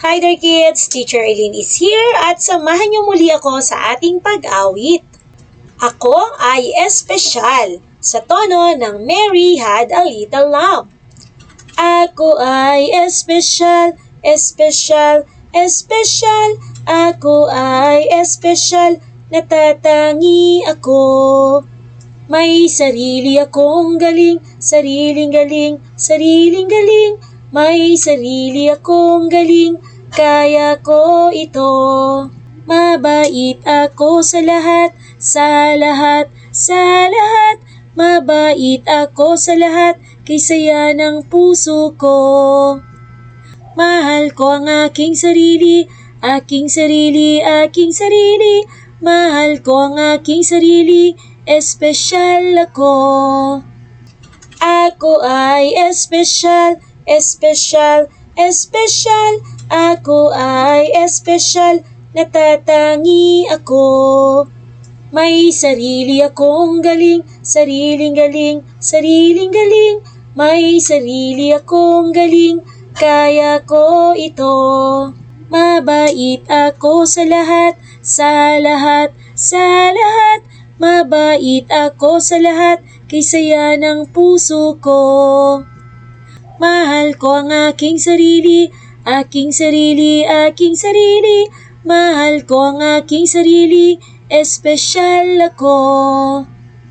Hi there kids! Teacher Eileen is here at samahan niyo muli ako sa ating pag-awit. Ako ay espesyal sa tono ng Mary Had a Little Lamb. Ako ay espesyal, espesyal, espesyal. Ako ay espesyal, natatangi ako. May sarili akong galing, sariling galing, sariling galing. May sarili akong galing, kaya ko ito. Mabait ako sa lahat, sa lahat, sa lahat. Mabait ako sa lahat, kay saya ng puso ko. Mahal ko ang aking sarili, aking sarili, aking sarili. Mahal ko ang aking sarili, espesyal ako. Ako ay espesyal, espesyal, espesyal. Ako ay espesyal, natatangi ako. May sarili akong galing, sariling galing, sariling galing. May sarili akong galing, kaya ko ito. Mabait ako sa lahat, sa lahat, sa lahat. Mabait ako sa lahat, kay saya ng puso ko. Mahal ko ang aking sarili, aking sarili, aking sarili. Mahal ko ang aking sarili, espesyal ako.